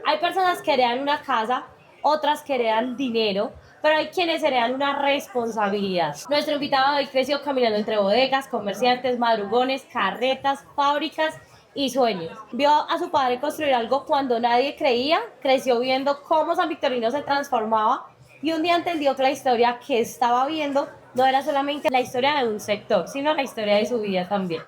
Hay personas que heredan una casa, otras que heredan dinero, pero hay quienes heredan una responsabilidad. Nuestro invitado hoy creció caminando entre bodegas, comerciantes, madrugones, carretas, fábricas y sueños. Vio a su padre construir algo cuando nadie creía, creció viendo cómo San Victorino se transformaba y un día entendió que la historia que estaba viendo no era solamente la historia de un sector, sino la historia de su vida también.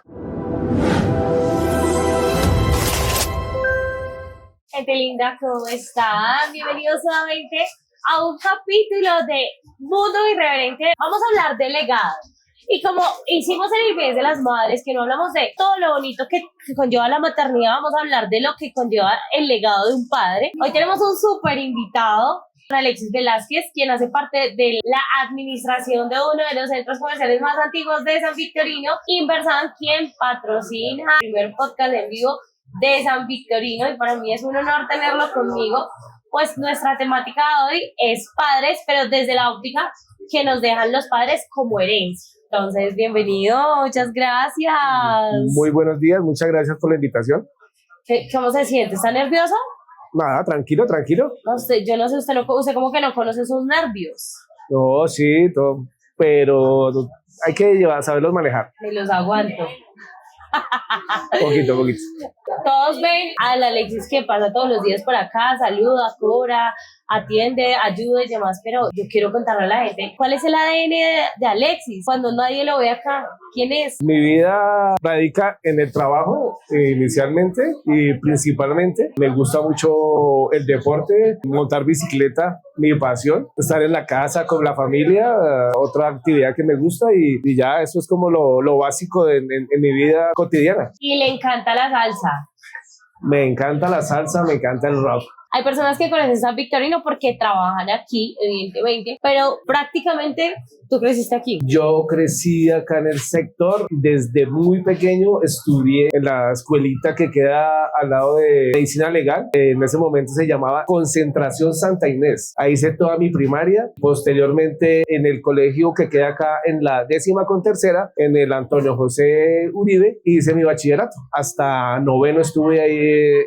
Gente linda, ¿cómo están? Bienvenidos nuevamente a un capítulo de Mundo Irreverente. Vamos a hablar de legado. Y como hicimos en el mes de las madres, que no hablamos de todo lo bonito que conlleva la maternidad, vamos a hablar de lo que conlleva el legado de un padre. Hoy tenemos un súper invitado, Alexis Velázquez, quien hace parte de la administración de uno de los centros comerciales más antiguos de San Victorino, Inversan, quien patrocina el primer podcast en vivo de San Victorino, y para mí es un honor tenerlo conmigo. Pues nuestra temática de hoy es padres, pero desde la óptica que nos dejan los padres como herencia. Entonces, bienvenido, muchas gracias. Muy buenos días, muchas gracias por la invitación. ¿Cómo se siente? ¿Está nervioso? Nada, tranquilo, tranquilo. No, yo no sé, usted como que no conoce sus nervios. No, sí, todo, pero hay que saberlos manejar. Me los aguanto. Poquito. Todos ven al Alexis que pasa todos los días por acá, saluda, cobra, atiende, ayuda y demás, pero yo quiero contarle a la gente cuál es el ADN de Alexis cuando nadie lo ve acá. ¿Quién es? Mi vida radica en el trabajo inicialmente y principalmente. Me gusta mucho el deporte, montar bicicleta, mi pasión, estar en la casa con la familia, otra actividad que me gusta y ya eso es como lo básico en mi vida cotidiana. Y le encanta la salsa. Me encanta la salsa, me encanta el rock. Hay personas que conocen San Victorino porque trabajan aquí, evidentemente, pero prácticamente tú creciste aquí. Yo crecí acá en el sector, desde muy pequeño estudié en la escuelita que queda al lado de Medicina Legal. En ese momento se llamaba Concentración Santa Inés. Ahí hice toda mi primaria. Posteriormente en el colegio que queda acá en la 10ª con tercera, en el Antonio José Uribe, hice mi bachillerato. Hasta noveno estuve ahí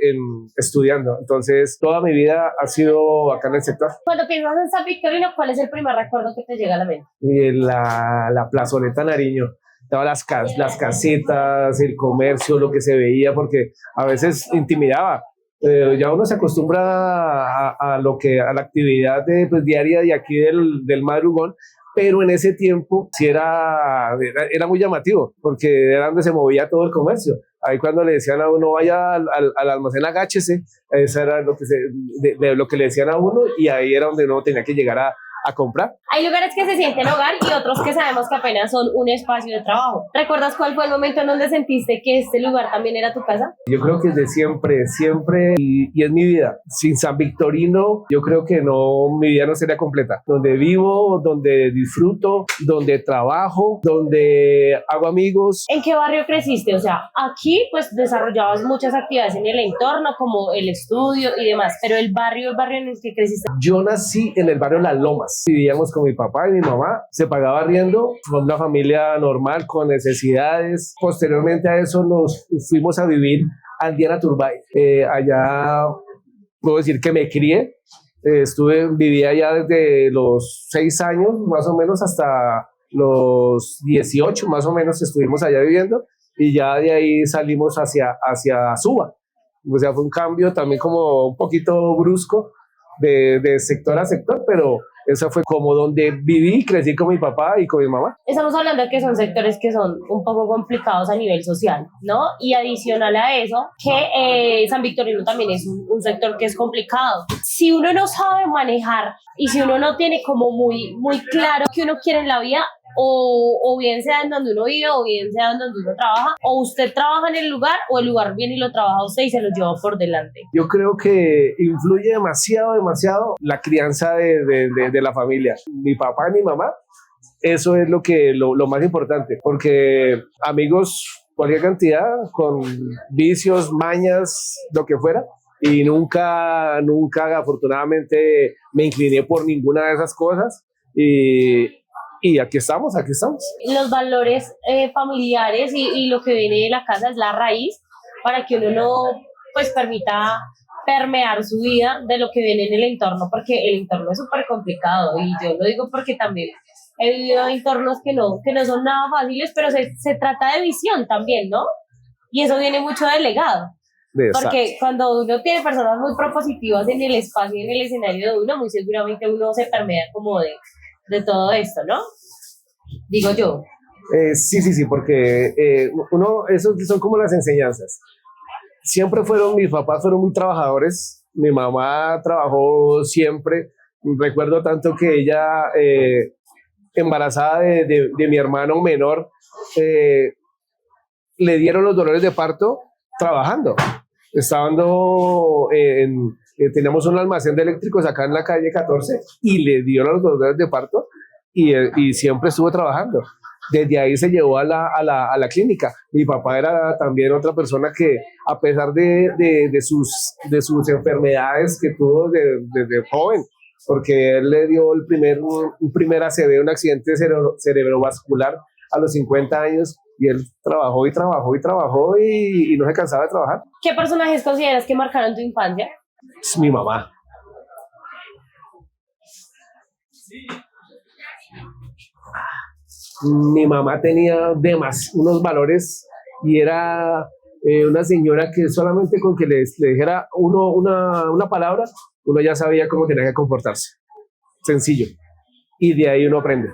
estudiando. Entonces toda mi vida ha sido acá en el sector. Cuando piensas en San Victorino, ¿cuál es el primer recuerdo que te llega a la mente? La plazoleta Nariño, todas las casetas, el comercio, lo que se veía, porque a veces intimidaba. Ya uno se acostumbra a la actividad diaria de aquí del madrugón, pero en ese tiempo sí era muy llamativo, porque era donde se movía todo el comercio. Ahí cuando le decían a uno, vaya al almacén, agáchese, eso era lo que le decían a uno, y ahí era donde uno tenía que llegar a comprar. Hay lugares que se sienten hogar y otros que sabemos que apenas son un espacio de trabajo. ¿Recuerdas cuál fue el momento en donde sentiste que este lugar también era tu casa? Yo creo que desde siempre, y es mi vida. Sin San Victorino, yo creo que mi vida no sería completa. Donde vivo, donde disfruto, donde trabajo, donde hago amigos. ¿En qué barrio creciste? O sea, aquí pues desarrollabas muchas actividades en el entorno, como el estudio y demás, pero el barrio en el que creciste. Yo nací en el barrio Las Lomas. Vivíamos con mi papá y mi mamá, se pagaba arriendo, fue una familia normal con necesidades. Posteriormente a eso nos fuimos a vivir al Diana Turbay. Allá puedo decir que me crié, viví allá desde los 6 años más o menos hasta los 18 más o menos estuvimos allá viviendo, y ya de ahí salimos hacia Suba. O sea, fue un cambio también como un poquito brusco de sector a sector, pero eso fue como donde viví, crecí con mi papá y con mi mamá. Estamos hablando de que son sectores que son un poco complicados a nivel social, ¿no? Y adicional a eso, que San Victorino también es un sector que es complicado. Si uno no sabe manejar y si uno no tiene como muy claro qué uno quiere en la vida, o bien sea en donde uno vive, o bien sea en donde uno trabaja, o usted trabaja en el lugar, o el lugar viene y lo trabaja usted y se lo lleva por delante. Yo creo que influye demasiado la crianza de la familia. Mi papá y mi mamá, eso es lo más importante, porque amigos, cualquier cantidad, con vicios, mañas, lo que fuera, y nunca afortunadamente me incliné por ninguna de esas cosas, y aquí estamos. Los valores familiares y lo que viene de la casa es la raíz para que uno no pues permita permear su vida de lo que viene en el entorno, porque el entorno es súper complicado y yo lo digo porque también he vivido entornos que no son nada fáciles, pero se trata de visión también, ¿no? Y eso viene mucho del legado. Porque cuando uno tiene personas muy propositivas en el espacio y en el escenario de uno, muy seguramente uno se permea como de todo esto, ¿no? Digo yo. Sí, porque esos son como las enseñanzas. Siempre mis papás fueron muy trabajadores, mi mamá trabajó siempre, recuerdo tanto que ella, embarazada de mi hermano menor, le dieron los dolores de parto trabajando. Teníamos un almacén de eléctricos acá en la calle 14 y le dieron los dolores de parto y siempre estuvo trabajando. Desde ahí se llevó a la clínica. Mi papá era también otra persona que, a pesar de sus enfermedades que tuvo desde joven, porque él le dio un primer ACV, un accidente cerebrovascular a los 50 años, y él trabajó y no se cansaba de trabajar. ¿Qué personajes consideras que marcaron tu infancia? Es mi mamá. Mi mamá tenía unos valores y era una señora que solamente con que le dijera una palabra, uno ya sabía cómo tenía que comportarse. Sencillo. Y de ahí uno aprende.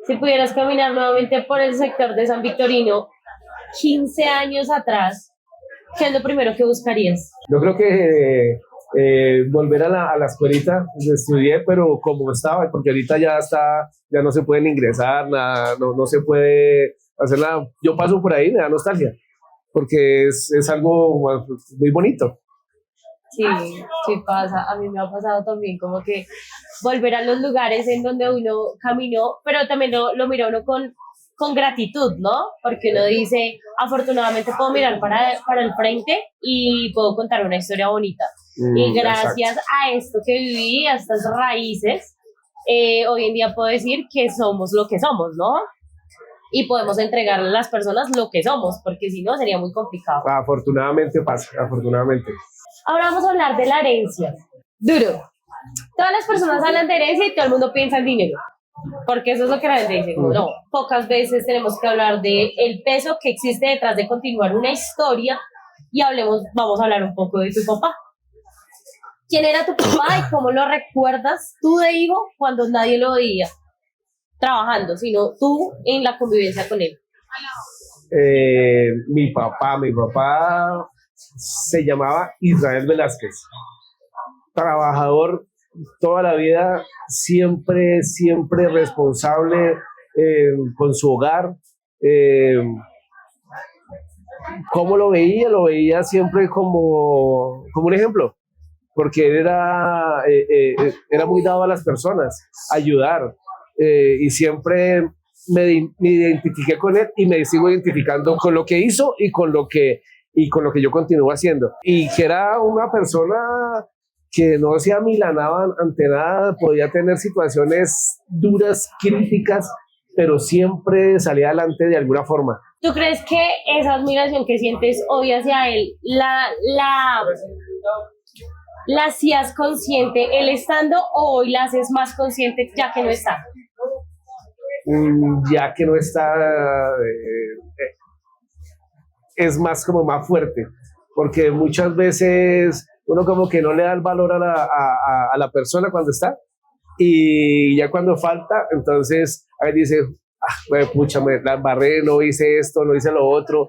Si pudieras caminar nuevamente por el sector de San Victorino, 15 años atrás, ¿qué es lo primero que buscarías? Yo creo que volver a la escuelita donde estudié, pero como estaba, porque ahorita ya no se pueden ingresar, nada, no se puede hacer nada. Yo paso por ahí, me da nostalgia, porque es algo muy bonito. Sí pasa, a mí me ha pasado también como que volver a los lugares en donde uno caminó, pero también lo mira uno con gratitud, ¿no? Porque uno dice, afortunadamente puedo mirar para el frente y puedo contar una historia bonita. Y gracias a esto que viví, a estas raíces, hoy en día puedo decir que somos lo que somos, ¿no? Y podemos entregarle a las personas lo que somos, porque si no sería muy complicado. Afortunadamente pasa, afortunadamente. Ahora vamos a hablar de la herencia. Duro. Todas las personas hablan de herencia y todo el mundo piensa en dinero. Porque eso es lo que la gente dice. No, pocas veces tenemos que hablar de el peso que existe detrás de continuar una historia y vamos a hablar un poco de tu papá. ¿Quién era tu papá y cómo lo recuerdas tú de hijo cuando nadie lo veía trabajando, sino tú en la convivencia con él? Mi papá se llamaba Israel Velázquez, trabajador toda la vida, siempre responsable con su hogar. ¿Cómo lo veía? Lo veía siempre como un ejemplo, porque él era muy dado a las personas, a ayudar, y siempre me identifiqué con él y me sigo identificando con lo que hizo y con lo que yo continúo haciendo. Y que era una persona que no se amilanaba ante nada, podía tener situaciones duras, críticas, pero siempre salía adelante de alguna forma. ¿Tú crees que esa admiración que sientes hoy hacia él, la hacías consciente él estando o hoy la haces más consciente ya que no está? Ya que no está, es más fuerte, porque muchas veces uno como que no le da el valor a la persona cuando está, y ya cuando falta, entonces a veces dice, pucha, me la embarré, no hice esto, no hice lo otro,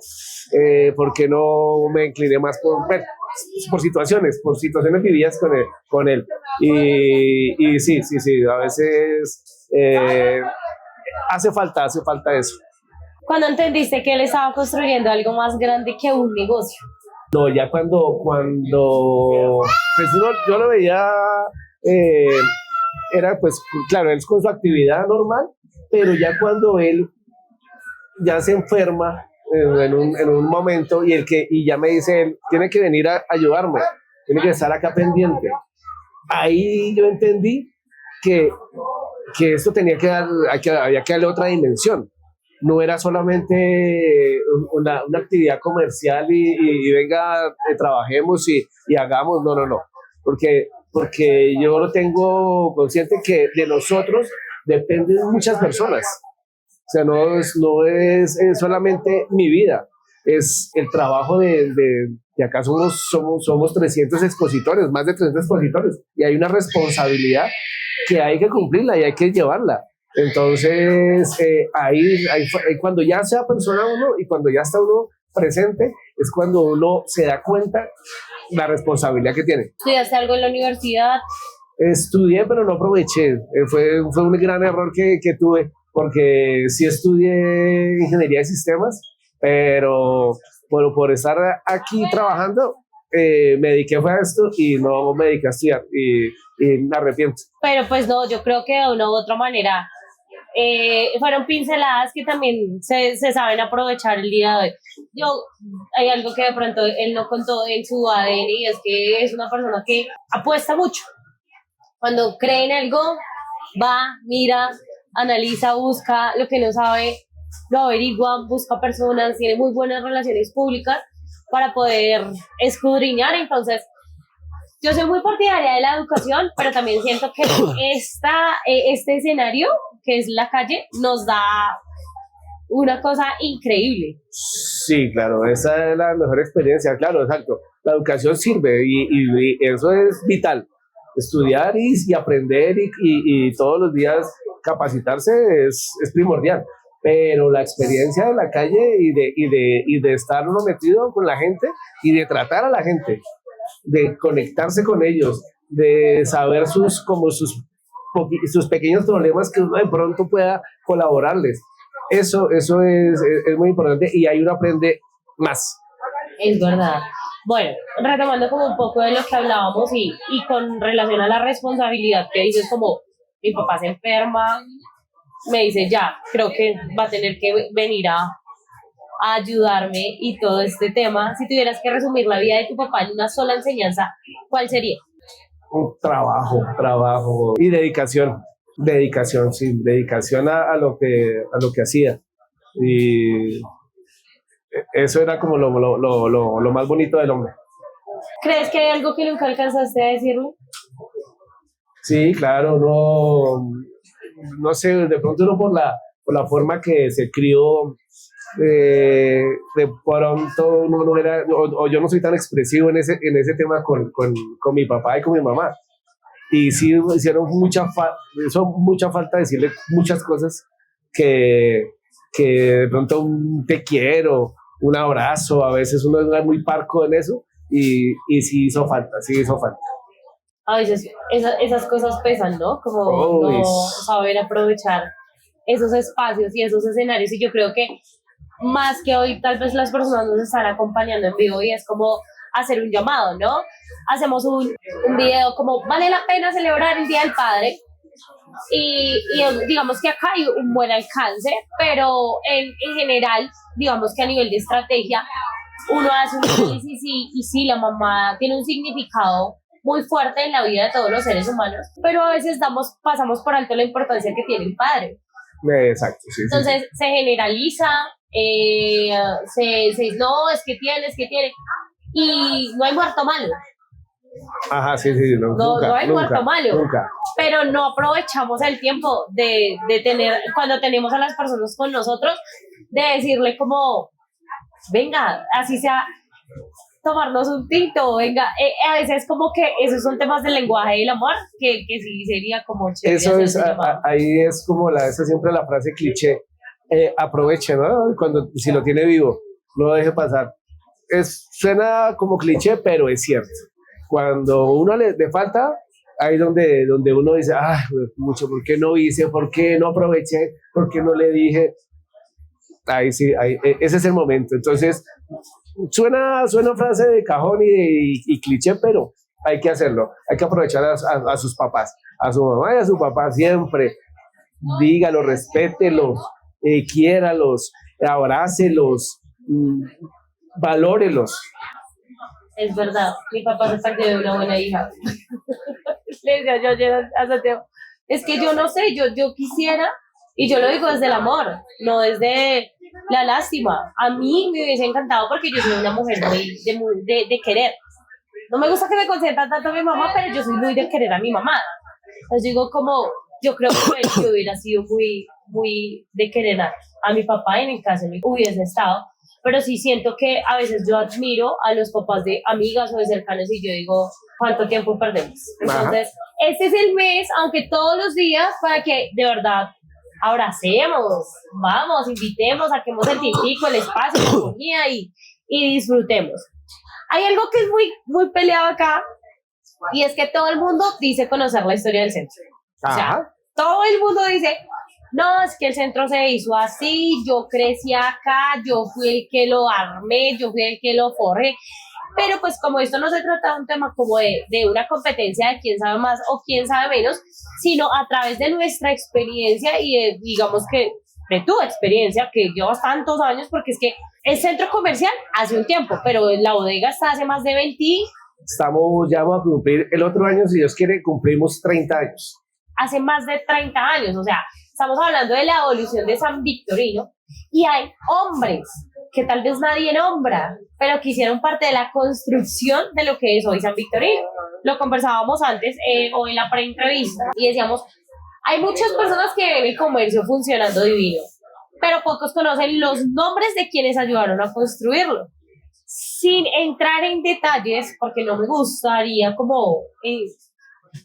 porque no me incliné más por situaciones vividas con él. Y sí, a veces hace falta eso. ¿Cuándo entendiste que él estaba construyendo algo más grande que un negocio? No, ya cuando pues yo lo veía, era pues claro, él con su actividad normal, pero ya cuando él ya se enferma en un momento y ya me dice él, tiene que venir a ayudarme, tiene que estar acá pendiente. Ahí yo entendí que esto había que darle otra dimensión. No era solamente una actividad comercial y venga, trabajemos y hagamos, no. porque yo lo tengo consciente que de nosotros dependen muchas personas. O sea, no es solamente mi vida, es el trabajo de acá somos 300 expositores, más de 300 expositores, y hay una responsabilidad que hay que cumplirla y hay que llevarla. Entonces, ahí cuando ya sea persona uno y cuando ya está uno presente, es cuando uno se da cuenta la responsabilidad que tiene. ¿Estudiaste algo en la universidad? Estudié, pero no aproveché. Fue un gran error que tuve, porque sí estudié ingeniería de sistemas, pero por estar aquí trabajando, me dediqué a esto y no me dediqué a estudiar y me arrepiento. Pero pues no, yo creo que de una u otra manera fueron pinceladas que también se saben aprovechar el día de hoy. Hay algo que de pronto él no contó en su ADN y es que es una persona que apuesta mucho. Cuando cree en algo, va, mira, analiza, busca lo que no sabe, lo averigua, busca personas, tiene muy buenas relaciones públicas para poder escudriñar. Entonces, yo soy muy partidaria de la educación, pero también siento que este escenario, que es la calle, nos da una cosa increíble. Sí, claro, esa es la mejor experiencia, claro, exacto. La educación sirve y eso es vital. Estudiar y aprender y todos los días capacitarse es primordial. Pero la experiencia de la calle y de estar uno metido con la gente y de tratar a la gente, de conectarse con ellos, de saber sus pequeños problemas que uno de pronto pueda colaborarles. Eso es muy importante y ahí uno aprende más. Es verdad. Bueno, retomando como un poco de lo que hablábamos y con relación a la responsabilidad que dices, como mi papá se enferma, me dice ya, creo que va a tener que venir a ayudarme y todo este tema. Si tuvieras que resumir la vida de tu papá en una sola enseñanza, ¿cuál sería? Un trabajo y dedicación, sí, dedicación a lo que hacía. Y eso era como lo más bonito del hombre. ¿Crees que hay algo que nunca alcanzaste a decirme? Sí, claro, no sé, de pronto uno por la forma que se crió, de pronto uno no era, o yo no soy tan expresivo en ese tema con mi papá y con mi mamá. Y sí hicieron mucha falta decirle muchas cosas que de pronto un te quiero, un abrazo, a veces uno es muy parco en eso y sí hizo falta. A veces esas cosas pesan, ¿no? Como no saber aprovechar esos espacios y esos escenarios. Y yo creo que más que hoy, tal vez las personas nos están acompañando en vivo y es como hacer un llamado, ¿no? Hacemos un video como vale la pena celebrar el Día del Padre y digamos que acá hay un buen alcance, pero en general, digamos que a nivel de estrategia, uno hace un análisis y sí, la mamá tiene un significado muy fuerte en la vida de todos los seres humanos, pero a veces pasamos por alto la importancia que tiene el padre. Exacto, sí. Entonces sí. se generaliza, no, es que tiene, y no hay muerto malo. Ajá, sí, No hay muerto malo. Nunca. Pero no aprovechamos el tiempo de tener, cuando tenemos a las personas con nosotros, de decirle como, venga, así sea, tomarnos un tinto, venga, a veces como que esos son temas del lenguaje del amor, que sí sería como chévere. Eso es, ahí es como esa siempre la frase cliché, aproveche, ¿no? Si lo tiene vivo, no lo deje pasar. Suena como cliché, pero es cierto. Cuando uno le falta, ahí donde uno dice, mucho, ¿por qué no hice? ¿Por qué no aproveché? ¿Por qué no le dije? Ahí sí, ese es el momento. Entonces, suena frase de cajón y cliché, pero hay que hacerlo. Hay que aprovechar a sus papás, a su mamá y a su papá siempre. Dígalos, respételos, quiéralos, abrácelos, valórelos. Es verdad, mi papá se perdió de una buena hija. Le decía yo ayer a Santiago, es que yo no sé, yo quisiera, y yo lo digo desde el amor, no desde la lástima. A mí me hubiese encantado porque yo soy una mujer de querer. no me gusta que me consientan tanto a mi mamá, pero yo soy muy de querer a mi mamá. Entonces digo como, yo creo que yo hubiera sido muy de querer a mi papá en el caso de que hubiese estado, pero sí siento que a veces yo admiro a los papás de amigas o de cercanos y yo digo, ¿cuánto tiempo perdemos? Entonces, este es el mes, aunque todos los días, para que de verdad abracemos, vamos, invitemos, saquemos el tintico, el espacio, la comida y disfrutemos. Hay algo que es muy peleado acá y es que todo el mundo dice conocer la historia del centro. O sea, todo el mundo dice, no, es que el centro se hizo así, yo crecí acá, yo fui el que lo armé, yo fui el que lo forjé. Pero pues como esto no se trata de un tema como de una competencia de quién sabe más o quién sabe menos, sino a través de nuestra experiencia y digamos que de tu experiencia, que llevas tantos años, porque es que el centro comercial hace un tiempo, pero la bodega está hace más de 20. Ya vamos a cumplir el otro año, si Dios quiere, cumplimos 30 años. Hace más de 30 años, o sea, estamos hablando de la evolución de San Victorino y hay hombres que tal vez nadie nombra, pero que hicieron parte de la construcción de lo que es hoy San Victorino. Lo conversábamos antes o en la pre-entrevista y decíamos, hay muchas personas que ven el comercio funcionando divino, pero pocos conocen los nombres de quienes ayudaron a construirlo. Sin entrar en detalles, porque no me gustaría como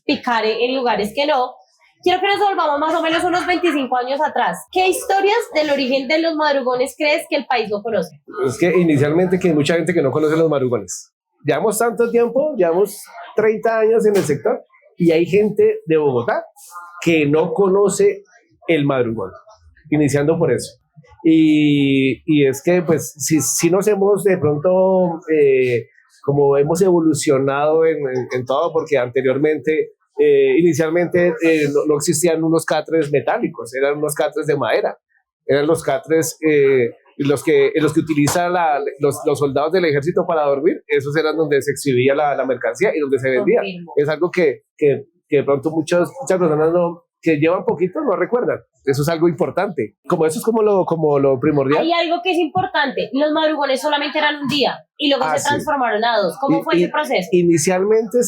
picar en lugares que no, quiero que nos volvamos más o menos unos 25 años atrás. ¿Qué historias del origen de los madrugones crees que el país no conoce? Es que inicialmente que hay mucha gente que no conoce los madrugones. Llevamos tanto tiempo, llevamos 30 años en el sector y hay gente de Bogotá que no conoce el madrugón, iniciando por eso. Y es que pues si nos hemos de pronto, como hemos evolucionado en todo, porque anteriormente inicialmente no existían unos catres metálicos, eran unos catres de madera, eran los catres los que utilizan los soldados del ejército para dormir, esos eran donde se exhibía la mercancía y donde se vendía. Confirmo. Es algo que de pronto muchas personas que llevan poquito no recuerdan. Eso es algo importante. Eso es como lo primordial. Hay algo que es importante. Los madrugones solamente eran un día y luego se transformaron a 2. ¿Cómo fue ese proceso? Inicialmente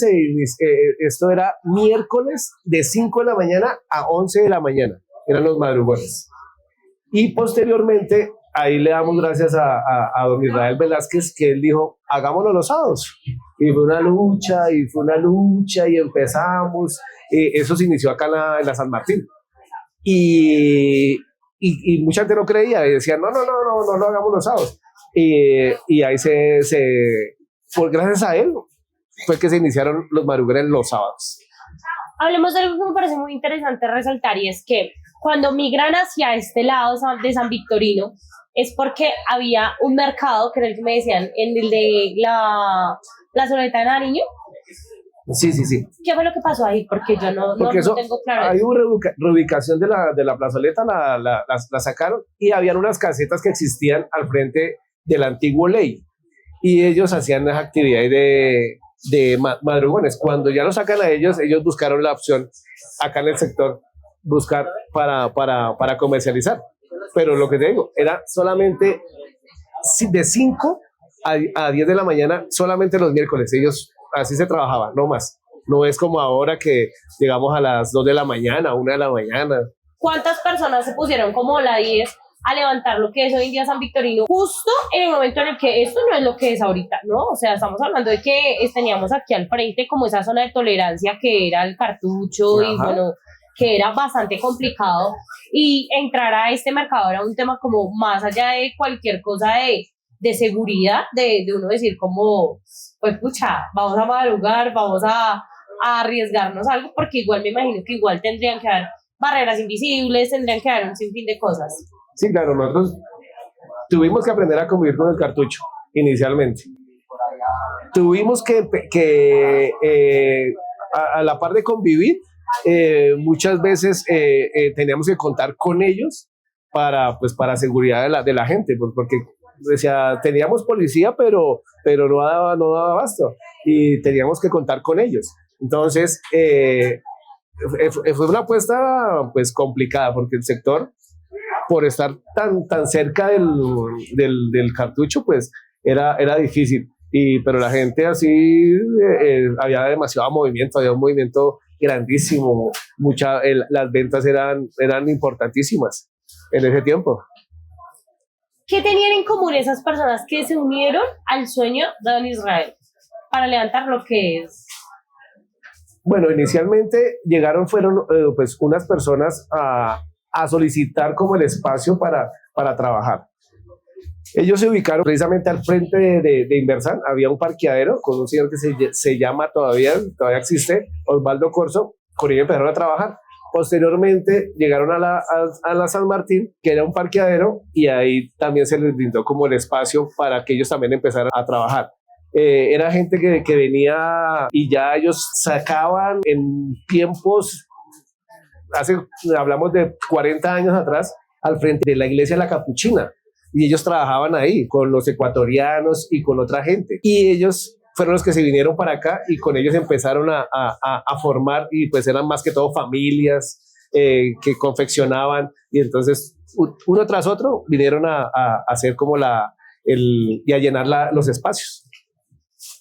esto era miércoles de 5 de la mañana a 11 de la mañana. Eran los madrugones. Y posteriormente, ahí le damos gracias a don Israel Velázquez, que él dijo, hagámoslo los sábados. Y fue una lucha y empezamos. Eso se inició acá en la San Martín. Y mucha gente no creía y decían, no lo hagamos los sábados. Y ahí por gracias a él, fue que se iniciaron los madrugones los sábados. Hablemos de algo que me parece muy interesante resaltar y es que cuando migran hacia este lado de San Victorino es porque había un mercado, que era el que me decían, en el de la Plazoleta de Nariño. Sí. ¿Qué fue lo que pasó ahí? Porque yo no tengo claro. Hay una reubicación de la plazoleta, la sacaron y habían unas casetas que existían al frente del antiguo ley y ellos hacían las actividades de madrugones. Cuando ya lo sacan a ellos buscaron la opción acá en el sector, buscar para comercializar. Pero lo que te digo, era solamente de 5 a 10 de la mañana, solamente los miércoles. Ellos así se trabajaba, no más. No es como ahora que llegamos a las 2 de la mañana, 1 de la mañana. ¿Cuántas personas se pusieron como la 10 a levantar lo que es hoy en día San Victorino? Justo en el momento en el que esto no es lo que es ahorita, ¿no? O sea, estamos hablando de que teníamos aquí al frente como esa zona de tolerancia que era el cartucho. Ajá. Y bueno, que era bastante complicado. Y entrar a este mercado era un tema como más allá de cualquier cosa de seguridad, de uno decir como, pues pucha, vamos a madrugar, vamos a arriesgarnos algo, porque igual me imagino que igual tendrían que haber barreras invisibles, tendrían que haber un sinfín de cosas. Sí, claro, nosotros tuvimos que aprender a convivir con el cartucho inicialmente. Tuvimos que a la par de convivir, muchas veces teníamos que contar con ellos para seguridad de la gente, pues porque decía, teníamos policía, pero no daba abasto y teníamos que contar con ellos. Entonces, fue una apuesta pues complicada porque el sector, por estar tan cerca del cartucho, pues era difícil. Pero la gente así, había demasiado movimiento, había un movimiento grandísimo, las ventas eran importantísimas en ese tiempo. ¿Qué tenían en común esas personas que se unieron al sueño de Don Israel para levantar lo que es? Bueno, inicialmente fueron pues unas personas a solicitar como el espacio para trabajar. Ellos se ubicaron precisamente al frente de Inversan. Había un parqueadero con un señor que se llama todavía existe, Osvaldo Corso. Con ellos empezaron a trabajar. Posteriormente llegaron a la San Martín, que era un parqueadero, y ahí también se les brindó como el espacio para que ellos también empezaran a trabajar. Era gente que venía y ya ellos sacaban en tiempos, hablamos de 40 años atrás, al frente de la iglesia La Capuchina. Y ellos trabajaban ahí con los ecuatorianos y con otra gente. Y ellos fueron los que se vinieron para acá y con ellos empezaron a formar, y pues eran más que todo familias que confeccionaban, y entonces uno tras otro vinieron a hacer como y a llenar los espacios.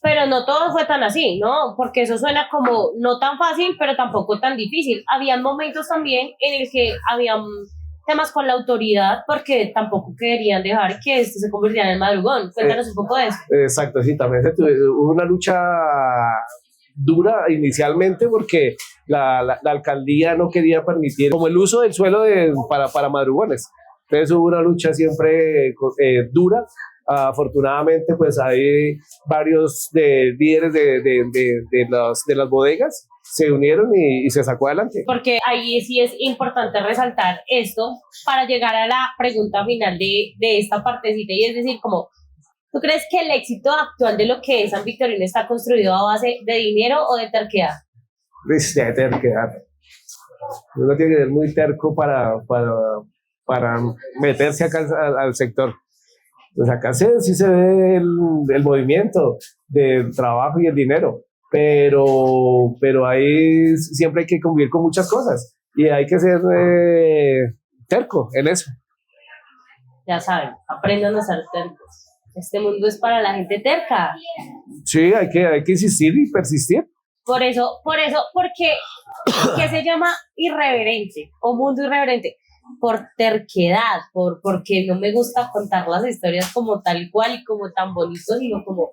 Pero no todo fue tan así, ¿no? Porque eso suena como no tan fácil, pero tampoco tan difícil. Habían momentos también en el que habían temas con la autoridad, porque tampoco querían dejar que esto se convirtiera en el madrugón. Cuéntanos un poco de eso. Exacto, sí, también hubo una lucha dura inicialmente porque la alcaldía no quería permitir como el uso del suelo para madrugones. Entonces hubo una lucha siempre dura. Afortunadamente, pues hay varios líderes de las bodegas se unieron y se sacó adelante. Porque ahí sí es importante resaltar esto para llegar a la pregunta final de esta partecita, y es decir, como, ¿tú crees que el éxito actual de lo que es San Victorino está construido a base de dinero o de terquedad? De terquedad. Uno tiene que ser muy terco para meterse acá al sector. Pues acá sí se ve el movimiento del trabajo y el dinero, pero ahí siempre hay que convivir con muchas cosas y hay que ser terco en eso. Ya saben, aprendan a ser tercos. Este mundo es para la gente terca. Sí, hay que insistir y persistir. Por eso, porque ¿qué se llama irreverente o mundo irreverente? Por terquedad, porque no me gusta contar las historias como tal cual y como tan bonito, sino como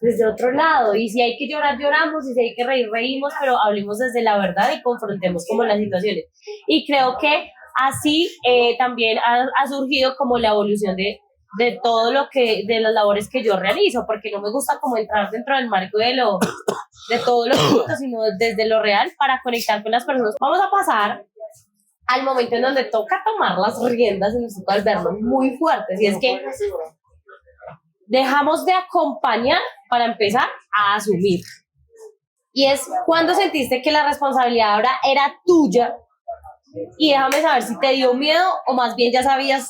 desde otro lado. Y si hay que llorar, lloramos, y si hay que reír, reímos, pero hablemos desde la verdad y confrontemos como las situaciones. Y creo que así también ha surgido como la evolución de todo de las labores que yo realizo, porque no me gusta como entrar dentro del marco de todo lo que, sino desde lo real para conectar con las personas. Vamos a pasar al momento en donde toca tomar las riendas y nos toca vernos muy fuertes, y es que dejamos de acompañar para empezar a asumir. Y es cuando sentiste que la responsabilidad ahora era tuya, y déjame saber si te dio miedo o más bien ya sabías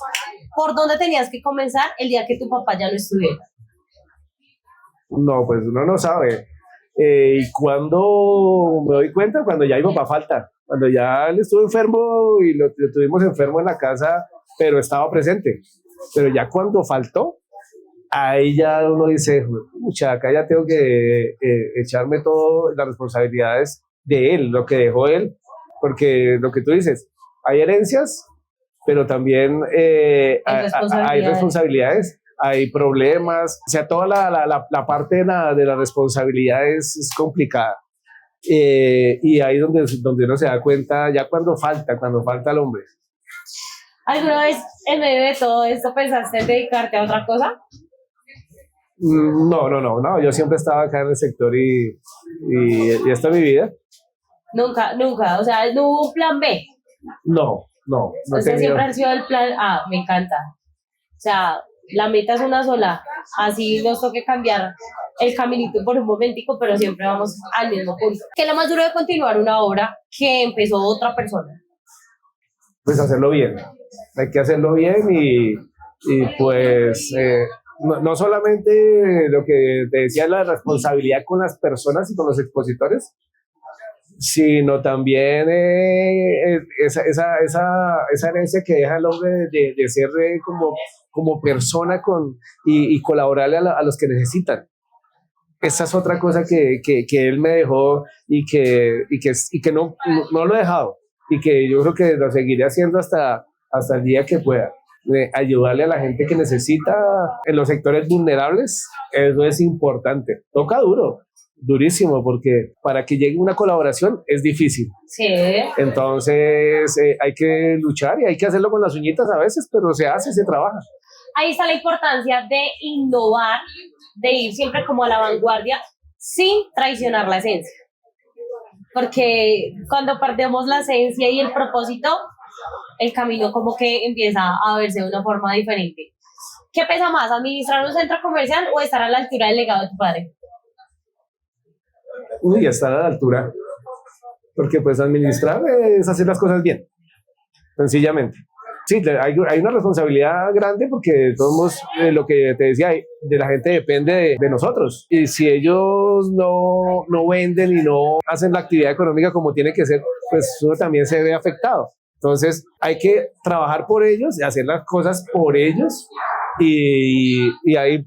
por dónde tenías que comenzar el día que tu papá ya no estuviera. No, pues uno no sabe. Y cuando me doy cuenta, cuando ya mi papá falta, cuando ya él estuvo enfermo y lo tuvimos enfermo en la casa, pero estaba presente. Pero ya cuando faltó, ahí ya uno dice, pucha, acá ya tengo que echarme todas las responsabilidades de él, lo que dejó él, porque lo que tú dices, hay herencias, pero también hay responsabilidades. Hay problemas, o sea, toda la parte de la responsabilidad es complicada. Y ahí donde uno se da cuenta, ya cuando falta el hombre. ¿Alguna vez en medio de todo esto pensaste en dedicarte a otra cosa? No, yo siempre estaba acá en el sector y esta es mi vida. Nunca, o sea, no hubo un plan B. No Usted siempre ha sido el plan A, me encanta. O sea, la meta es una sola, así nos toque cambiar el caminito por un momentico, pero siempre vamos al mismo punto. ¿Qué es lo más duro de continuar una obra que empezó otra persona? Pues hacerlo bien, hay que hacerlo bien y pues no solamente lo que te decía, la responsabilidad con las personas y con los expositores, sino también esa herencia que deja el hombre de ser como persona y colaborarle a los que necesitan. esa es otra cosa que él me dejó y que no lo he dejado y que yo creo que lo seguiré haciendo hasta el día que pueda. Ayudarle a la gente que necesita en los sectores vulnerables, eso es importante. Toca duro, durísimo, porque para que llegue una colaboración es difícil. Sí. Entonces hay que luchar y hay que hacerlo con las uñitas a veces, pero se hace, se trabaja. Ahí está la importancia de innovar, de ir siempre como a la vanguardia sin traicionar la esencia. Porque cuando perdemos la esencia y el propósito, el camino como que empieza a verse de una forma diferente. ¿Qué pesa más, administrar un centro comercial o estar a la altura del legado de tu padre? Uy, estar a la altura, porque pues administrar es hacer las cosas bien, sencillamente. Sí, hay una responsabilidad grande porque de todos modos, lo que te decía, de la gente depende de nosotros. Y si ellos no venden y no hacen la actividad económica como tiene que ser, pues uno también se ve afectado. Entonces hay que trabajar por ellos y hacer las cosas por ellos y ahí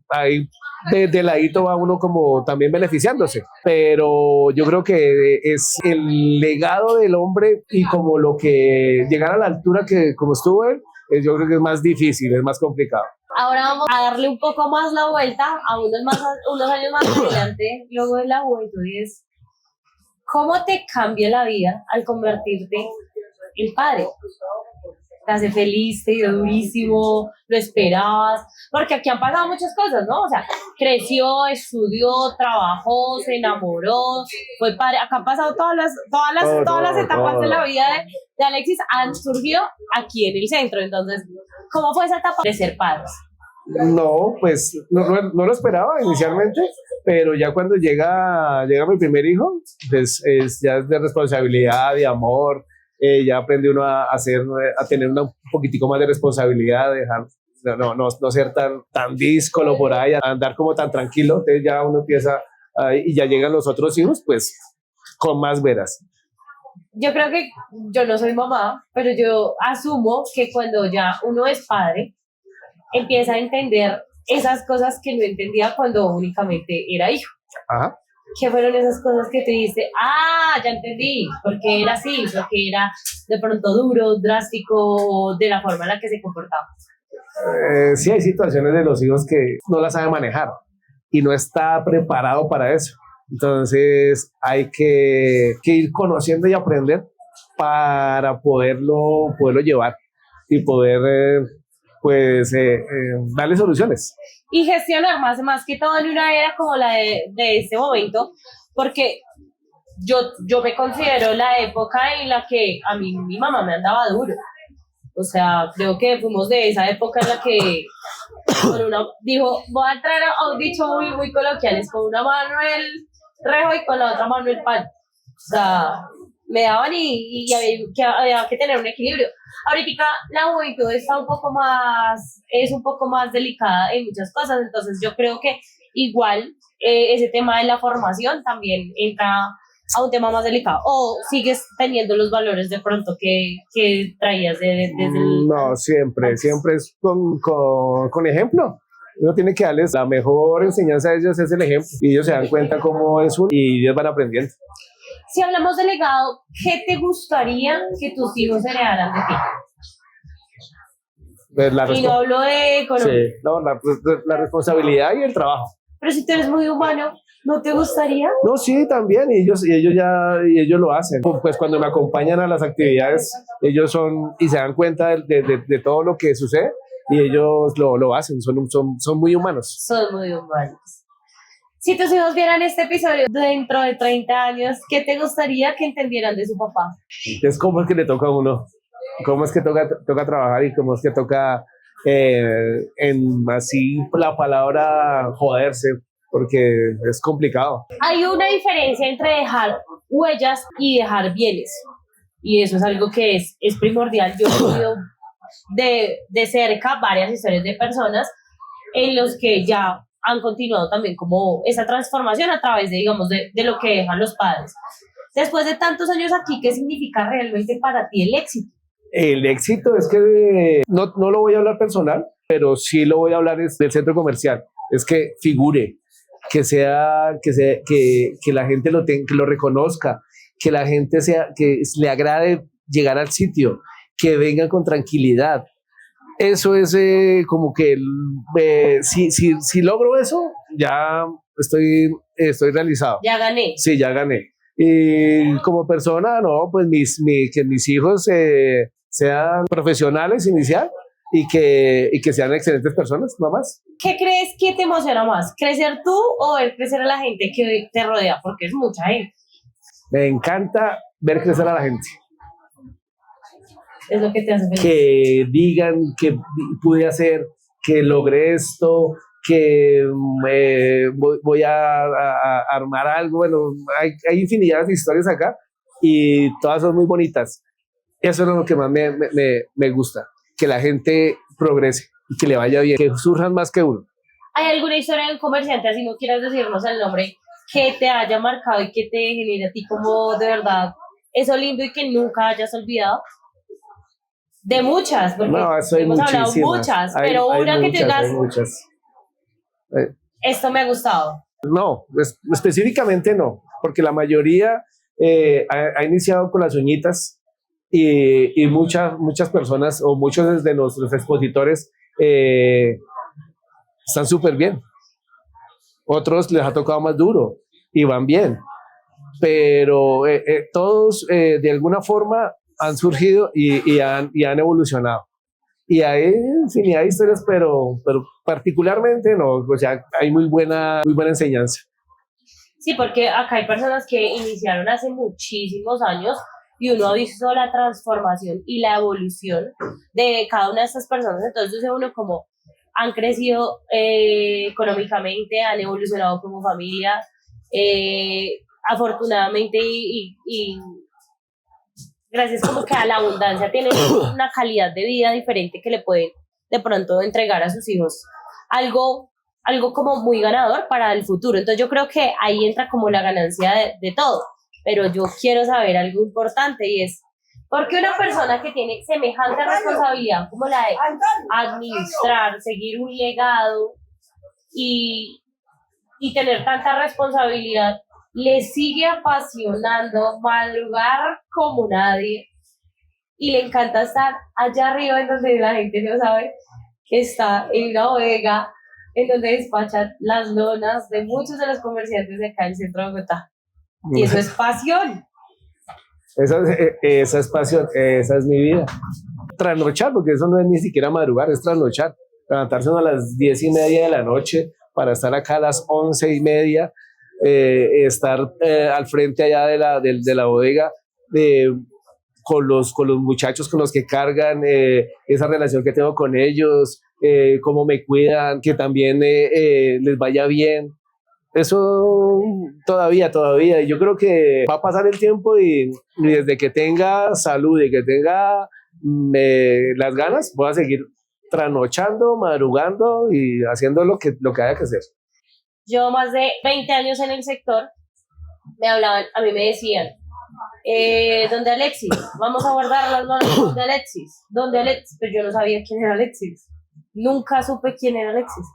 de ladito va uno como también beneficiándose, pero yo creo que es el legado del hombre y como lo que llegar a la altura que como estuvo él, yo creo que es más difícil, es más complicado. Ahora vamos a darle un poco más la vuelta a unos años más adelante, luego de la juventud, y es ¿cómo te cambia la vida al convertirte en padre? Te hace feliz, te dio durísimo, lo esperabas, porque aquí han pasado muchas cosas, ¿no? O sea, creció, estudió, trabajó, se enamoró, fue padre. Acá han pasado todas las etapas de la vida de Alexis, han surgido aquí en el centro. Entonces, ¿cómo fue esa etapa de ser padres? No, pues no lo esperaba inicialmente, pero ya cuando llega mi primer hijo, pues ya es de responsabilidad, de amor. Ya aprende uno a tener un poquitico más de responsabilidad, dejar, no ser tan díscolo por ahí, a andar como tan tranquilo. Entonces ya uno empieza y ya llegan los otros hijos, pues con más veras. Yo creo que yo no soy mamá, pero yo asumo que cuando ya uno es padre, empieza a entender esas cosas que no entendía cuando únicamente era hijo. Ajá. ¿Qué fueron esas cosas que te dices? Ya entendí, porque era así, porque era de pronto duro, drástico, de la forma en la que se comportaba? Sí, hay situaciones de los hijos que no las sabe manejar y no está preparado para eso. Entonces hay que ir conociendo y aprender para poderlo llevar y poder darle soluciones. Y gestionar más que todo en una era como la de este momento, porque yo me considero la época en la que a mí mi mamá me andaba duro. O sea, creo que fuimos de esa época en la que dijo, voy a entrar a un dicho muy, muy coloquial, es con una mano el rejo y con la otra mano el pan. O sea, me daban y había que tener un equilibrio. Ahorita la juventud es un poco más delicada en muchas cosas, entonces yo creo que igual ese tema de la formación también entra a un tema más delicado. ¿O sigues teniendo los valores de pronto que traías desde el... No, siempre es con ejemplo. Uno tiene que darles la mejor enseñanza a ellos, es el ejemplo, y ellos se dan cuenta cómo es y ellos van aprendiendo. Si hablamos de legado, ¿qué te gustaría que tus hijos heredaran de ti? Y no hablo de economía. Sí, no, la responsabilidad y el trabajo. Pero si tú eres muy humano, ¿no te gustaría? No, sí, también, y ellos lo hacen. Pues cuando me acompañan a las actividades, ellos y se dan cuenta de todo lo que sucede, y ellos lo hacen, son muy humanos. Son muy humanos. Si tus hijos vieran este episodio dentro de 30 años, ¿qué te gustaría que entendieran de su papá? Es cómo es que le toca a uno, cómo es que toca trabajar y cómo es que toca, en así la palabra, joderse, porque es complicado. Hay una diferencia entre dejar huellas y dejar bienes, y eso es algo que es primordial. Yo he oído de cerca varias historias de personas en los que ya han continuado también como esa transformación a través de lo que dejan los padres. Después de tantos años aquí, ¿qué significa realmente para ti el éxito? El éxito es que no lo voy a hablar personal, pero sí lo voy a hablar del centro comercial. Es que figure, que la gente que lo reconozca, que la gente que le agrade llegar al sitio, que vengan con tranquilidad. Eso es como que si logro eso, ya estoy realizado. Ya gané. Sí, ya gané. Y como persona, no, pues que mis hijos sean profesionales inicial y que sean excelentes personas, no más. ¿Qué crees que te emociona más? ¿Crecer tú o ver crecer a la gente que te rodea? Porque es mucha gente. Me encanta ver crecer a la gente. Es lo que te hace feliz. Que digan que pude hacer, que logré esto, que voy a armar algo. Bueno, hay infinidad de historias acá y todas son muy bonitas. Eso es lo que más me gusta, que la gente progrese y que le vaya bien, que surjan más que uno. ¿Hay alguna historia de un comerciante, así no quieras decirnos el nombre, que te haya marcado y que te genere a ti como de verdad eso lindo y que nunca hayas olvidado? De muchas, porque no, eso hay hemos hablado muchas, pero una que te digas, esto me ha gustado. No, específicamente no, porque la mayoría ha iniciado con las uñitas y muchas personas o muchos de nuestros expositores están súper bien. Otros les ha tocado más duro y van bien, pero todos de alguna forma han surgido y han evolucionado. Y hay infinidad de historias, pero particularmente no, o sea, hay muy buena enseñanza. Sí, porque acá hay personas que iniciaron hace muchísimos años y uno ha visto la transformación y la evolución de cada una de estas personas. Entonces dice uno como han crecido económicamente, han evolucionado como familia, afortunadamente y gracias como que a la abundancia tienen una calidad de vida diferente que le pueden de pronto entregar a sus hijos algo como muy ganador para el futuro. Entonces yo creo que ahí entra como la ganancia de todo, pero yo quiero saber algo importante y es ¿por qué una persona que tiene semejante responsabilidad como la de administrar, seguir un legado y tener tanta responsabilidad le sigue apasionando madrugar como nadie y le encanta estar allá arriba en donde la gente no sabe que está en una bodega en donde despachan las lonas de muchos de los comerciantes de acá en el centro de Bogotá? Y eso es pasión. Esa es pasión, esa es mi vida. Trasnochar, porque eso no es ni siquiera madrugar, es trasnochar. Levantarse a las 10:30 de la noche para estar acá a las 11:30, estar al frente allá de la bodega, con los muchachos con los que cargan, esa relación que tengo con ellos, cómo me cuidan, que también les vaya bien. Eso todavía. Yo creo que va a pasar el tiempo y desde que tenga salud y que tenga las ganas, voy a seguir trasnochando, madrugando y haciendo lo que haya que hacer. Yo más de 20 años en el sector, a mí me decían, ¿dónde Alexis? Vamos a guardar las manos. ¿Dónde Alexis? ¿Dónde Alexis? Pero yo no sabía quién era Alexis. Nunca supe quién era Alexis.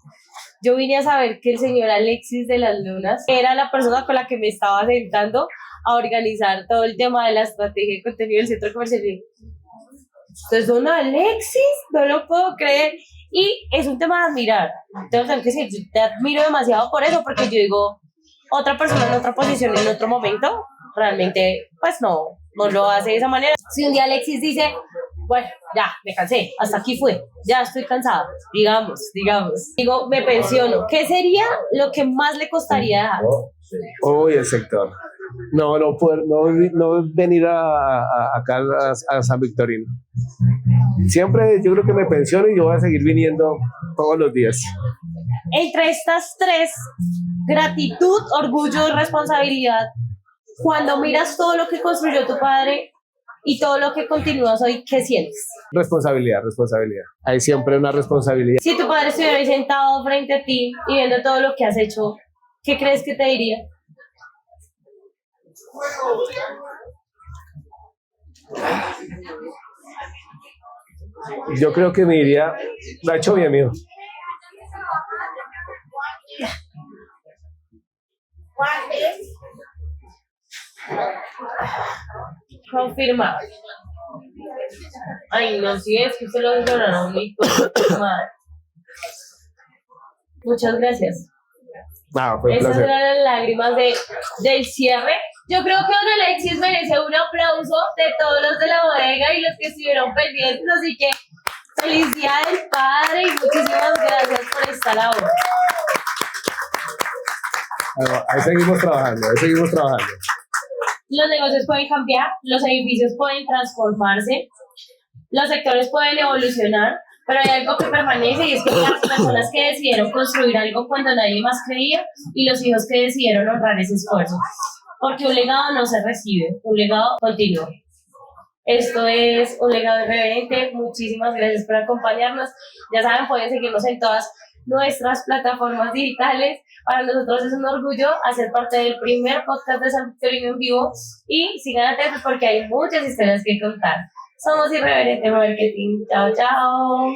Yo vine a saber que el señor Alexis de las Lunas era la persona con la que me estaba sentando a organizar todo el tema de la estrategia de contenido del centro comercial. Entonces, don Alexis, no lo puedo creer. Y es un tema de admirar. Tengo que decir, yo te admiro demasiado por eso, porque yo digo, otra persona en otra posición, en otro momento, realmente, pues no lo hace de esa manera. Si un día Alexis dice, bueno, ya, me cansé, hasta aquí fue, ya estoy cansado, digamos, digo, me pensiono, ¿qué sería lo que más le costaría dejar? Uy, el sector. No venir acá a San Victorino. Siempre yo creo que me pensiono y yo voy a seguir viniendo todos los días. Entre estas tres, gratitud, orgullo y responsabilidad, cuando miras todo lo que construyó tu padre y todo lo que continúas hoy, ¿qué sientes? Responsabilidad. Hay siempre una responsabilidad. Si tu padre estuviera ahí sentado frente a ti y viendo todo lo que has hecho, ¿qué crees que te diría? Yo creo que me diría, lo ha hecho bien, amigo. Confirmado. Ay, no, si es que se lo lograron muy mal. Muchas gracias. Fue un Esas placer. eran las lágrimas del cierre. Yo creo que don Alexis merece un aplauso de todos los de la bodega y los que estuvieron pendientes, así que felicidades, padre, y muchísimas gracias por esta labor. Bueno, ahí seguimos trabajando, ahí seguimos trabajando. Los negocios pueden cambiar, los edificios pueden transformarse, los sectores pueden evolucionar, pero hay algo que permanece y es que las personas que decidieron construir algo cuando nadie más creía y los hijos que decidieron honrar ese esfuerzo. Porque un legado no se recibe, un legado continúa. Esto es un legado irreverente. Muchísimas gracias por acompañarnos. Ya saben, pueden seguirnos en todas nuestras plataformas digitales. Para nosotros es un orgullo hacer parte del primer podcast de San Victorino en vivo y sigan atentos porque hay muchas historias que contar. Somos Irreverente Marketing. Chao, chao.